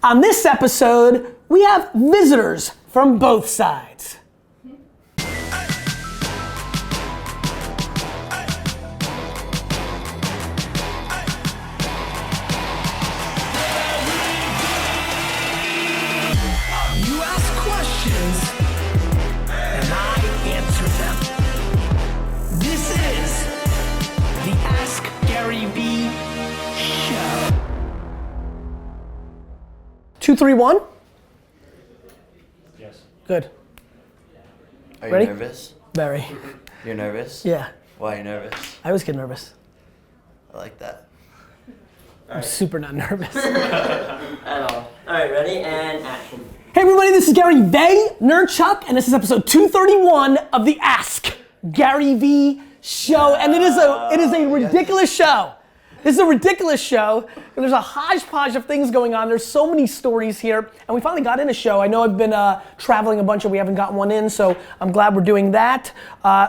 On this episode, we have visitors from both sides. This is the Ask Garyvee show. 2, 3, 1. Yes. Good. Are you Ready? nervous? Very. You're nervous? Yeah. Why are you nervous? I always get nervous. I like that. I'm super not nervous. At all. Alright, ready? And action. Hey everybody, this is Garyvee, Nerdchuck, and this is episode 231 of the Ask Garyvee show. And it is a ridiculous show. This is a ridiculous show. There's a hodgepodge of things going on. There's so many stories here, and we finally got in a show. I know I've been traveling a bunch and we haven't gotten one in, so I'm glad we're doing that.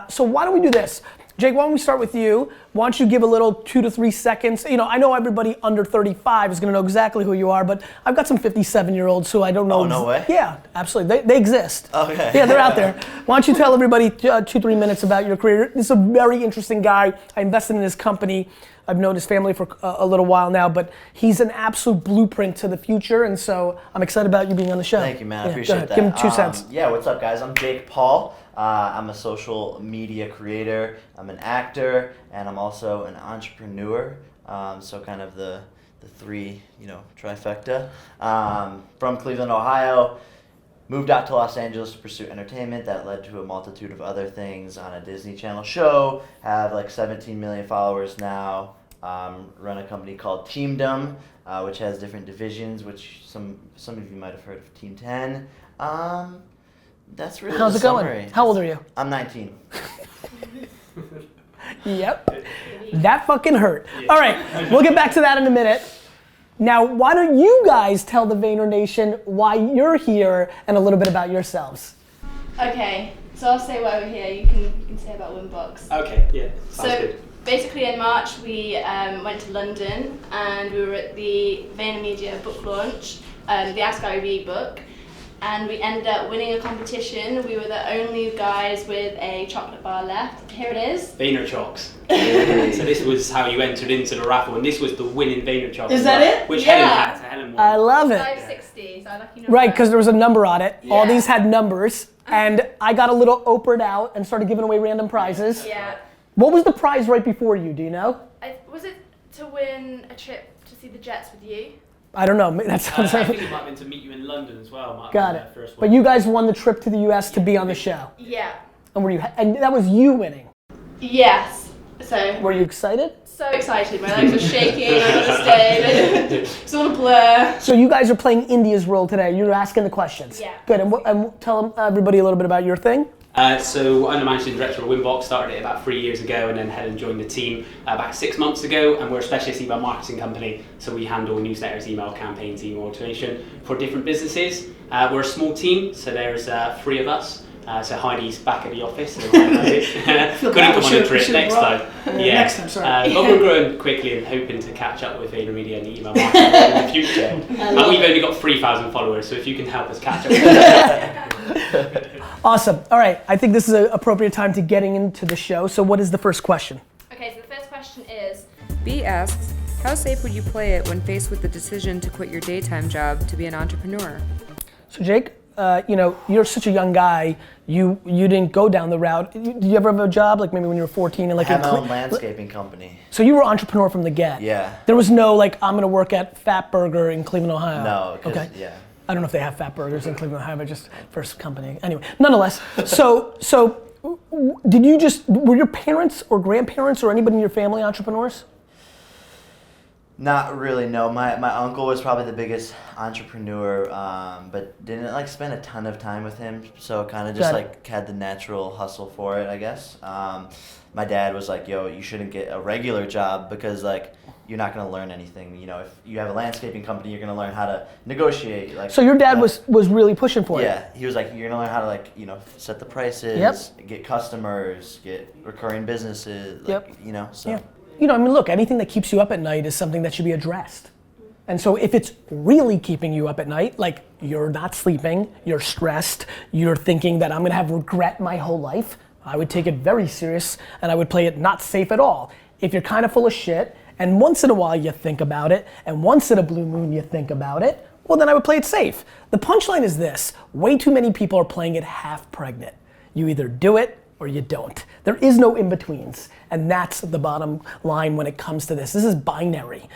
So why don't we do this? Jake, why don't we start with you? Why don't you give a little 2 to 3 seconds? You know, I know everybody under 35 is gonna know exactly who you are, but I've got some 57-year-olds who I don't know. Oh, no way? Yeah, absolutely, they exist. Okay. Yeah, they're out there. Why don't you tell everybody 2-3 minutes about your career? This is a very interesting guy. I invested in his company. I've known his family for a little while now, but he's an absolute blueprint to the future, and so I'm excited about you being on the show. Thank you, man. I Yeah, appreciate go ahead. that. Give him 2 cents. Yeah, what's up, guys? I'm Jake Paul. I'm a social media creator. I'm an actor, and I'm also an entrepreneur. So kind of the three, trifecta. From Cleveland, Ohio. Moved out to Los Angeles to pursue entertainment. That led to a multitude of other things on a Disney Channel show. Have like 17 million followers now. Run a company called Teamdom, which has different divisions, which some of you might have heard of Team 10. That's really How's the it going? summary. How old are you? I'm 19. Yep. That fucking hurt. All right, we'll get back to that in a minute. Now, why don't you guys tell the Vayner Nation why you're here and a little bit about yourselves? Okay, so I'll say why we're here. You can say about Winbox. Okay, yeah, sounds So good. basically in March we went to London and we were at the VaynerMedia book launch, the Ask Garyvee book, and we ended up winning a competition. We were the only guys with a chocolate bar left. Here it is. Vayner Chocks. So this was how you entered into the raffle, and this was the winning Vayner Chocs. Is that it? Which Yeah. Helen had, so Helen won. I love it. 560, so I lucky number. Right, because there was a number on it. All Yeah. these had numbers, and I got a little Oprah'd out and started giving away random prizes. Yeah. What was the prize right before you? Do you know? Was it to win a trip to see the Jets with you? I don't know. That sounds I like. think it might have been to meet you in London as well. Might have Got been it. the first But one. you guys won the trip to the U.S. to be on the show, Yeah. and and that was you winning. Yes. So Were you excited? so excited. My legs were shaking. I got to stay. It's all a blur. So you guys are playing India's role today. You're asking the questions. Yeah. Good. And tell everybody a little bit about your thing. So I'm the managing director of Winbox, started it about 3 years ago, and then Helen joined the team about 6 months ago, and we're a specialist email marketing company, so we handle newsletters, email campaigns, email automation for different businesses. We're a small team, so there's 3 of us. So Heidi's back at the office. So couldn't come on a trip next time. Yeah. Next time, sorry. But we're growing quickly and hoping to catch up with VaynerMedia and email marketing in the future. And we've only got 3,000 followers, so if you can help us catch up with that. Awesome. All right. I think this is an appropriate time to getting into the show. So what is the first question? Okay, so the first question is, B asks, how safe would you play it when faced with the decision to quit your daytime job to be an entrepreneur? So Jake, you're such a young guy. You didn't go down the route. Did you ever have a job, like maybe when you were 14 and like I have my own landscaping company. So you were an entrepreneur from the get. Yeah. There was no like I'm gonna work at Fat Burger in Cleveland, Ohio. No, Okay. yeah. I don't know if they have Fat Burgers in Cleveland, Ohio, but just first company. Anyway, nonetheless. So were your parents or grandparents or anybody in your family entrepreneurs? Not really, no. My uncle was probably the biggest entrepreneur, but didn't like spend a ton of time with him, so kind of just Got it. like had the natural hustle for it, I guess. My dad was like, yo, you shouldn't get a regular job because like you're not gonna learn anything. You know, if you have a landscaping company, you're gonna learn how to negotiate. Like, So your dad was really pushing for it. Yeah, he was like, you're gonna learn how to like, set the prices, Yep. get customers, get recurring businesses, like, Yep. so. Yeah. I mean, look, anything that keeps you up at night is something that should be addressed. And so if it's really keeping you up at night, like you're not sleeping, you're stressed, you're thinking that I'm gonna have regret my whole life, I would take it very serious and I would play it not safe at all. If you're kind of full of shit and once in a while you think about it and once in a blue moon you think about it, well then I would play it safe. The punchline is this, way too many people are playing it half pregnant. You either do it or you don't. There is no in-betweens, and that's the bottom line when it comes to this. This is binary.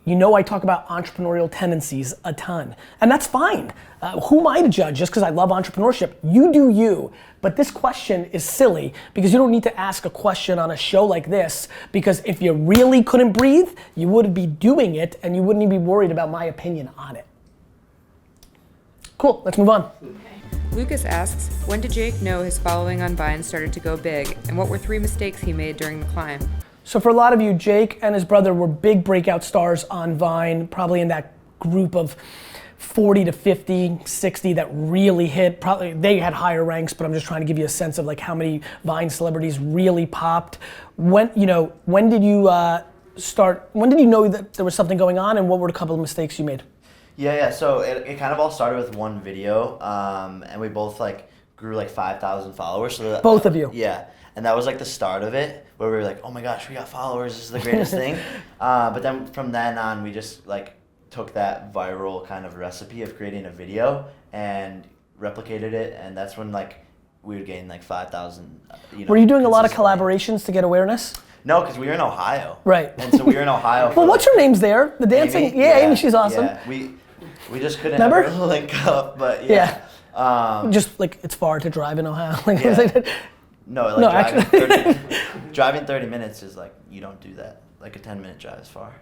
You know I talk about entrepreneurial tendencies a ton, and that's fine. Who am I to judge just because I love entrepreneurship? You do you, but this question is silly because you don't need to ask a question on a show like this because if you really couldn't breathe, you wouldn't be doing it and you wouldn't even be worried about my opinion on it. Cool, let's move on. Lucas asks, when did Jake know his following on Vine started to go big, and what were 3 mistakes he made during the climb? So for a lot of you, Jake and his brother were big breakout stars on Vine, probably in that group of 40 to 50, 60 that really hit. Probably they had higher ranks, but I'm just trying to give you a sense of like how many Vine celebrities really popped. When did you know that there was something going on, and what were a couple of mistakes you made? Yeah. So it kind of all started with one video, and we both like grew like 5,000 followers. So Both of you. Yeah, and that was like the start of it, where we were like, oh my gosh, we got followers. This is the greatest thing. But then from then on, we just like took that viral kind of recipe of creating a video and replicated it, and that's when like we would gain like 5,000. Were you doing a lot of consistently. collaborations to get awareness? No, because we were in Ohio. Right. And so we were in Ohio. Well, what's her name's there? The dancing? Amy? Yeah, Amy, she's awesome. Yeah. We just couldn't Remember? ever link up, but yeah. Just like it's far to drive in Ohio. Like, Yeah. No, like No, driving 30 minutes is like, you don't do that. Like a 10-minute drive is far.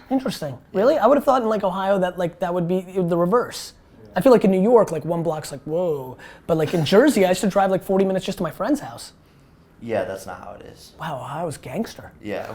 Interesting. Really? I would have thought in like Ohio that like that would be the reverse. I feel like in New York, like one block's like, whoa. But like in Jersey, I used to drive like 40 minutes just to my friend's house. Yeah, that's not how it is. Wow, Ohio's gangster. Yeah.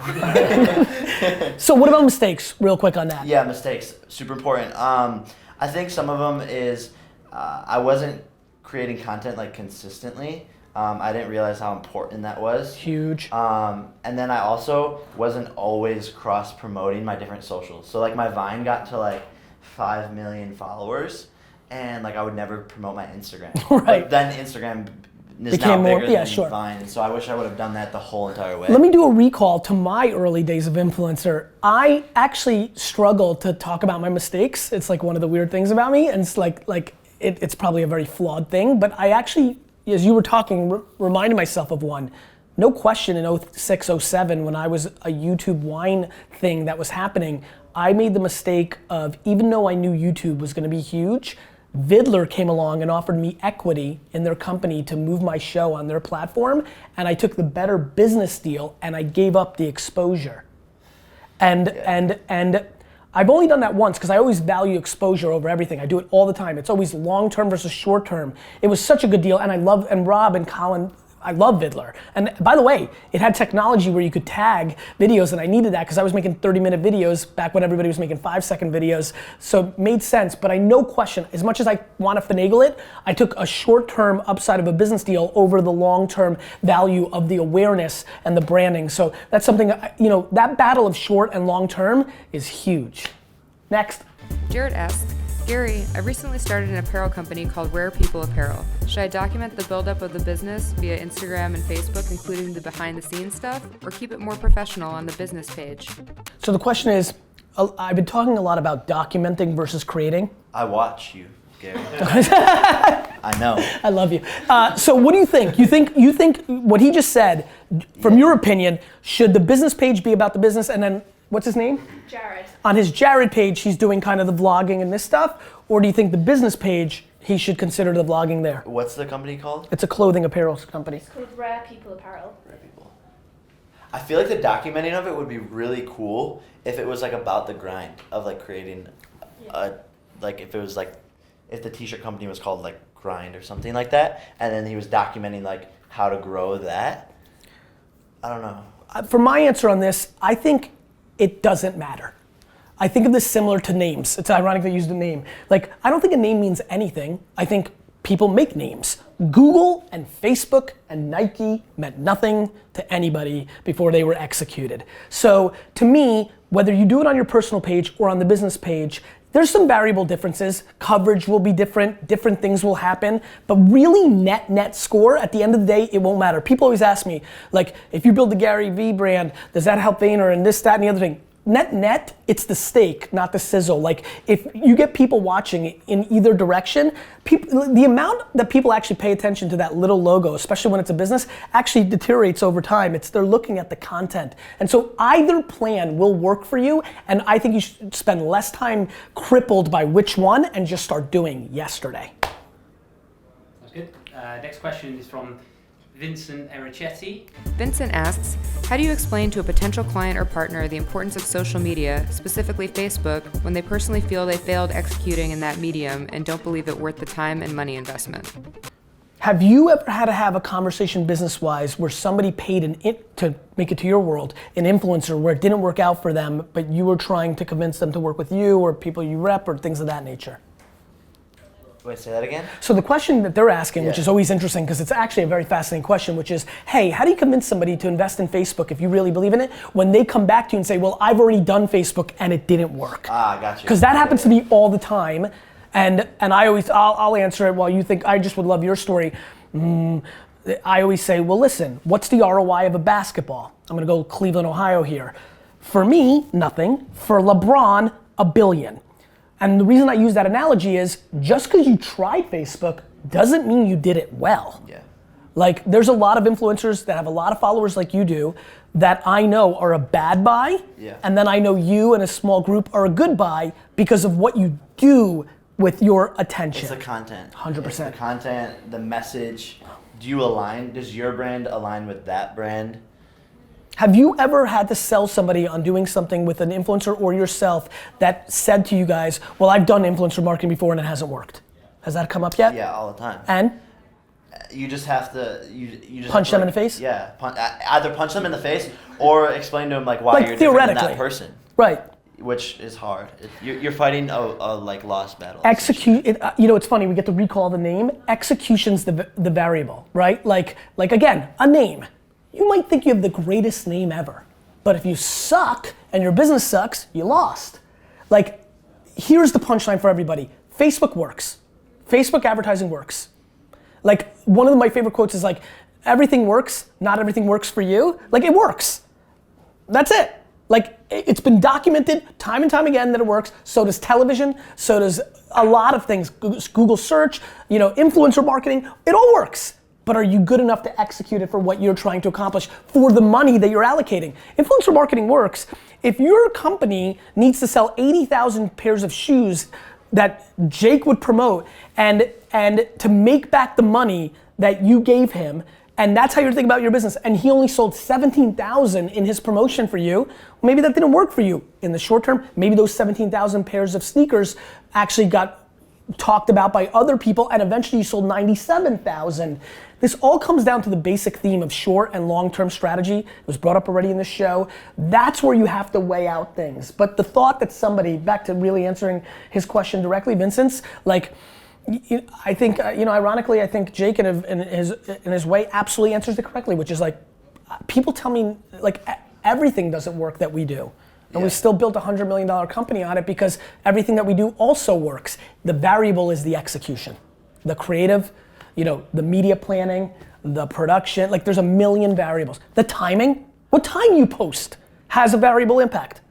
So what about mistakes, real quick on that? Yeah, mistakes, super important. I think some of them is I wasn't creating content like consistently. I didn't realize how important that was. Huge. And then I also wasn't always cross-promoting my different socials. So like my Vine got to like 5 million followers, and like I would never promote my Instagram. Right. But then Instagram is Became now more- bigger yeah, than sure. Vine, and so I wish I would have done that the whole entire way. Let me do a recall to my early days of influencer. I actually struggle to talk about my mistakes. It's like one of the weird things about me, and it's it's probably a very flawed thing, but I actually, as you were talking, reminded myself of one. No question in 06, 07, when I was a YouTube wine thing that was happening, I made the mistake of, even though I knew YouTube was gonna be huge, Vidler came along and offered me equity in their company to move my show on their platform, and I took the better business deal and I gave up the exposure. And I've only done that once because I always value exposure over everything. I do it all the time. It's always long term versus short term. It was such a good deal, and Rob and Colin, I love Vidler. And by the way, it had technology where you could tag videos, and I needed that because I was making 30-minute videos back when everybody was making 5-second videos. So it made sense, but I no question, as much as I want to finagle it, I took a short-term upside of a business deal over the long-term value of the awareness and the branding. So that's something, that battle of short and long-term is huge. Next. Jared asks, Gary, I recently started an apparel company called Rare People Apparel. Should I document the buildup of the business via Instagram and Facebook, including the behind-the-scenes stuff, or keep it more professional on the business page? So the question is, I've been talking a lot about documenting versus creating. I watch you, Gary. I know. I love you. So what do you think? You think what he just said, from your opinion, should the business page be about the business, and then, what's his name? Jared. On his Jared page, he's doing kind of the vlogging and this stuff, or do you think the business page, he should consider the vlogging there? What's the company called? It's a clothing apparel company. It's called Rare People Apparel. Rare People. I feel like the documenting of it would be really cool if it was like about the grind of like creating like if it was like, if the t-shirt company was called like Grind or something like that, and then he was documenting like how to grow that. I don't know. For my answer on this, I think it doesn't matter. I think of this similar to names. It's ironic they used a name. Like, I don't think a name means anything. I think people make names. Google and Facebook and Nike meant nothing to anybody before they were executed. So to me, whether you do it on your personal page or on the business page, there's some variable differences. Coverage will be different things will happen, but really net score, at the end of the day, it won't matter. People always ask me, like, if you build the Garyvee brand, does that help Vayner and this, that, and the other thing? Net, it's the steak, not the sizzle. Like, if you get people watching in either direction, the amount that people actually pay attention to that little logo, especially when it's a business, actually deteriorates over time. They're looking at the content. And so either plan will work for you, and I think you should spend less time crippled by which one and just start doing yesterday. That's good. Next question is from Vincent Ericetti. Vincent asks, how do you explain to a potential client or partner the importance of social media, specifically Facebook, when they personally feel they failed executing in that medium and don't believe it worth the time and money investment? Have you ever had to have a conversation business-wise where somebody paid to make it to your world, an influencer where it didn't work out for them, but you were trying to convince them to work with you or people you rep or things of that nature? Wait, say that again? So the question that they're asking, which is always interesting because it's actually a very fascinating question, which is, hey, how do you convince somebody to invest in Facebook if you really believe in it when they come back to you and say, well, I've already done Facebook and it didn't work? Ah, gotcha. Because that happens to me all the time, and I'll answer it while you think, I just would love your story. I always say, well, listen, what's the ROI of a basketball? I'm gonna go Cleveland, Ohio here. For me, nothing. For LeBron, $1 billion. And the reason I use that analogy is just because you tried Facebook doesn't mean you did it well. Yeah. Like, there's a lot of influencers that have a lot of followers like you do that I know are a bad buy. Yeah. And then I know you and a small group are a good buy because of what you do with your attention. It's the content. 100%. It's the content, the message. Do you align? Does your brand align with that brand? Have you ever had to sell somebody on doing something with an influencer or yourself that said to you guys, well, I've done influencer marketing before and it hasn't worked? Has that come up yet? Yeah, all the time. And? You just have to, you just Punch them in the face? Yeah, either punch them in the face or explain to them like why Like, you're different than that theoretically. person. Right. Which is hard. You're fighting a like lost battle. You know, it's funny, we get to recall the name. Execution's the variable, right? Like again, a name. You might think you have the greatest name ever, but if you suck and your business sucks, you lost. Like, here's the punchline for everybody. Facebook works. Facebook advertising works. Like, one of my favorite quotes is like, everything works, not everything works for you. Like, it works. That's it. Like, it's been documented time and time again that it works. So does television, so does a lot of things. Google search, you know, influencer marketing, it all works. But are you good enough to execute it for what you're trying to accomplish for the money that you're allocating? Influencer marketing works. If your company needs to sell 80,000 pairs of shoes that Jake would promote and to make back the money that you gave him, and that's how you're thinking about your business, and he only sold 17,000 in his promotion for you, maybe that didn't work for you. In the short term, maybe those 17,000 pairs of sneakers actually got talked about by other people and eventually you sold 97,000. This all comes down to the basic theme of short and long-term strategy. It was brought up already in the show. That's where you have to weigh out things. But the thought that somebody, back to really answering his question directly, Vincent's, like, I think, ironically, I think Jake in his way absolutely answers it correctly, which is like, people tell me like everything doesn't work that we do. And we still built a $100 million company on it because everything that we do also works. The variable is the execution. The creative, the media planning, the production, like there's a million variables. The timing, what time you post has a variable impact.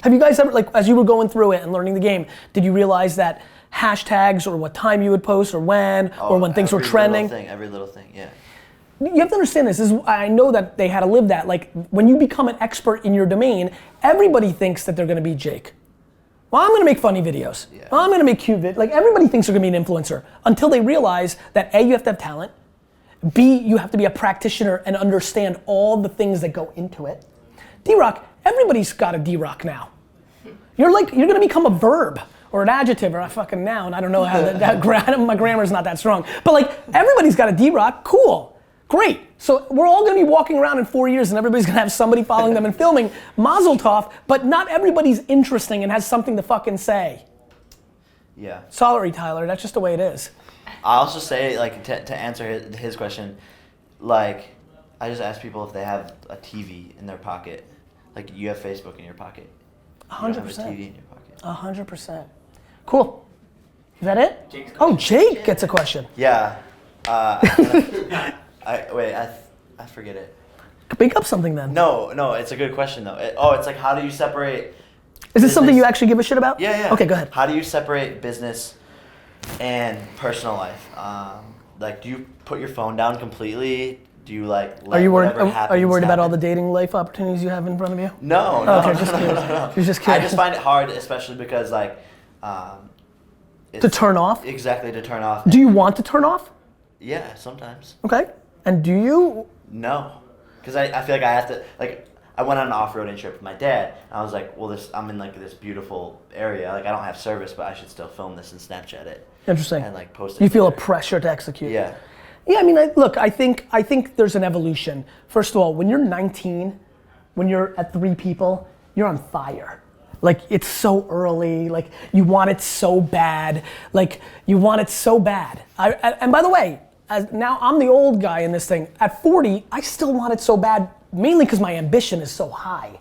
Have you guys ever, like as you were going through it and learning the game, did you realize that hashtags or what time you would post or when things were trending? Every little thing, yeah. You have to understand this. I know that they had to live that. Like when you become an expert in your domain, everybody thinks that they're gonna be Jake. Well, I'm gonna make funny videos. Yeah. Well, I'm gonna make cute videos. Like everybody thinks they're gonna be an influencer until they realize that A, you have to have talent. B, you have to be a practitioner and understand all the things that go into it. D-Rock, everybody's got a D-Rock now. You're gonna become a verb or an adjective or a fucking noun. I don't know how my grammar's not that strong. But like everybody's got a D-Rock, cool. Great, so we're all gonna be walking around in 4 years and everybody's gonna have somebody following them and filming, mazel tov, but not everybody's interesting and has something to fucking say. Yeah. Sorry, Tyler, that's just the way it is. I also say, like, to answer his question, like, I just ask people if they have a TV in their pocket. Like, you have Facebook in your pocket. 100%. You don't have a TV in your pocket. 100%. Cool. Is that it? Oh, Jake gets a question. Yeah. I forget it. Pick up something then. No, it's a good question though. It's like, how do you separate? Is this something you actually give a shit about? Yeah. Okay, go ahead. How do you separate business and personal life? Like, do you put your phone down completely? Do you like? Are you worried? whatever happens Are you worried about all the happen? dating life opportunities you have in front of you? No, Okay, just curious. You're just I curious. just find it hard, especially because like, To turn off? Exactly, to turn off. Do you want to turn off? Yeah, sometimes. Okay. And do you? No, because I feel like I have to, like, I went on an off-roading trip with my dad, and I was like, well, I'm in like this beautiful area, like I don't have service, but I should still film this and Snapchat it. Interesting. And like post it. You feel a later. pressure to execute. Yeah. Yeah, I mean, look, I think there's an evolution. First of all, when you're 19, when you're at 3 people, you're on fire. Like, it's so early, like, you want it so bad. Like, you want it so bad. And by the way, now I'm the old guy in this thing. At 40, I still want it so bad, mainly because my ambition is so high.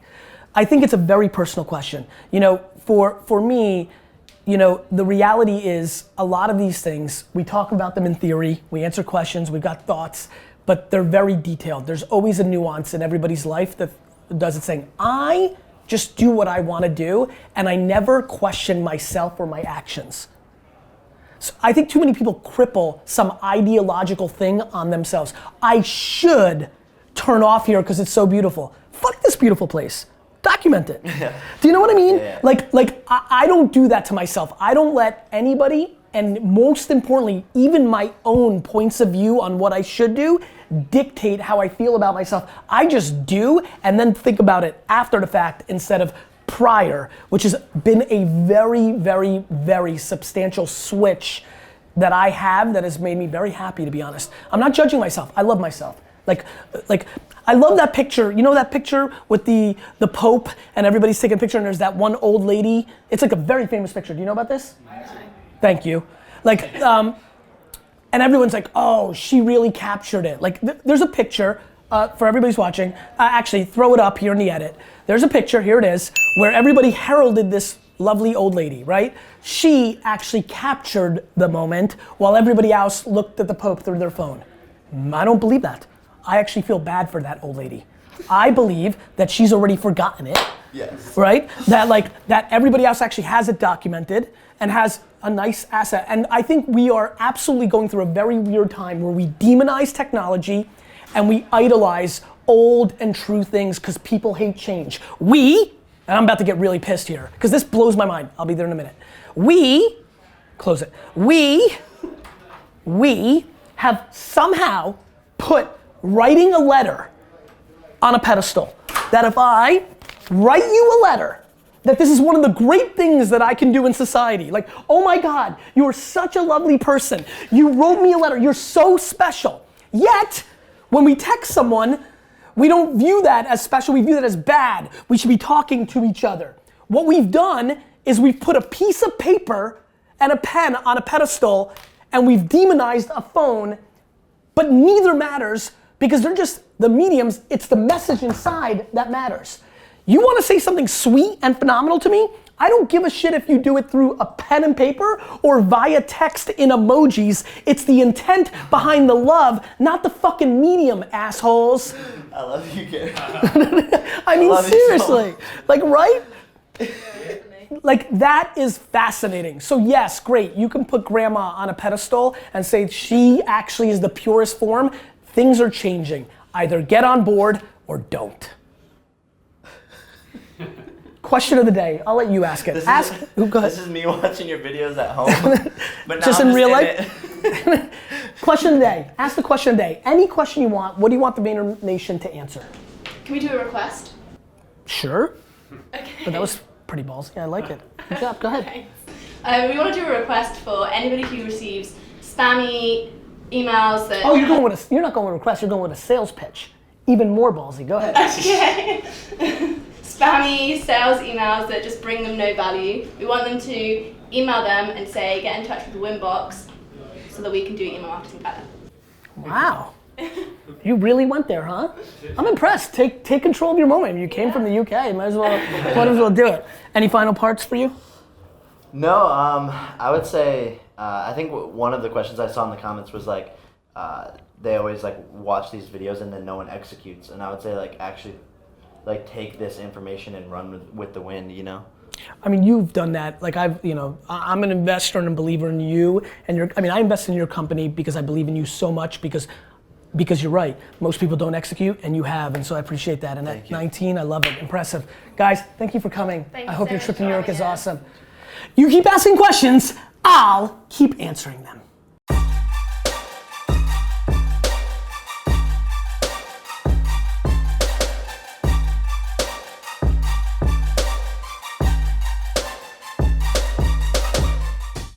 I think it's a very personal question. You know, for me, you know, the reality is a lot of these things, we talk about them in theory, we answer questions, we've got thoughts, but they're very detailed. There's always a nuance in everybody's life that does it, saying, I just do what I want to do, and I never question myself or my actions. So I think too many people cripple some ideological thing on themselves. I should turn off here because it's so beautiful. Fuck this beautiful place. Document it. Yeah. Do you know what I mean? Yeah. Like I don't do that to myself. I don't let anybody, and most importantly, even my own points of view on what I should do, dictate how I feel about myself. I just do, and then think about it after the fact instead of prior, which has been a very, very, very substantial switch that I have that has made me very happy, to be honest. I'm not judging myself. I love myself. Like I love that picture. You know that picture with the Pope and everybody's taking a picture and there's that one old lady? It's like a very famous picture. Do you know about this? Thank you. Like, and everyone's like, oh, she really captured it. Like, there's a picture for everybody's watching. Actually, throw it up here in the edit. There's a picture, here it is, where everybody heralded this lovely old lady, right? She actually captured the moment while everybody else looked at the Pope through their phone. I don't believe that. I actually feel bad for that old lady. I believe that she's already forgotten it. Yes. Right? That everybody else actually has it documented and has a nice asset. And I think we are absolutely going through a very weird time where we demonize technology and we idolize old and true things because people hate change. And I'm about to get really pissed here because this blows my mind. I'll be there in a minute. Close it. We have somehow put writing a letter on a pedestal. That if I write you a letter, that this is one of the great things that I can do in society. Like, oh my God, you are such a lovely person. You wrote me a letter, you're so special. Yet, when we text someone, we don't view that as special, we view that as bad. We should be talking to each other. What we've done is we've put a piece of paper and a pen on a pedestal and we've demonized a phone, but neither matters because they're just the mediums, it's the message inside that matters. You wanna say something sweet and phenomenal to me? I don't give a shit if you do it through a pen and paper or via text in emojis. It's the intent behind the love, not the fucking medium, assholes. I love you, Gary. I mean, seriously. Like, right? Like, that is fascinating. So yes, great, you can put grandma on a pedestal and say she actually is the purest form. Things are changing. Either get on board or don't. Question of the day. I'll let you ask it. Go ahead. This is me watching your videos at home. But now just I'm in real life? Question of the day. Ask the question of the day. Any question you want, what do you want the Vayner Nation to answer? Can we do a request? Sure. Okay. But that was pretty ballsy. I like it. Good job. Go ahead. We want to do a request for anybody who receives spammy emails that... Oh, you're not going with a request, you're going with a sales pitch. Even more ballsy. Go ahead. Okay. Spammy sales emails that just bring them no value. We want them to email them and say, get in touch with Winbox so that we can do email marketing better. Wow. You really went there, huh? I'm impressed. Take control of your moment. You came from the UK. Might as well do it. Any final parts for you? No, I would say I think one of the questions I saw in the comments was like they always like watch these videos and then no one executes, and I would say like actually like take this information and run with the wind, you know. I mean, you've done that. Like I'm an investor and a believer in you, and I invest in your company because I believe in you so much because you're right. Most people don't execute, and you have, and so I appreciate that. And at 19, I love it. Impressive. Guys, thank you for coming. I hope your trip to New York is awesome. You keep asking questions, I'll keep answering them.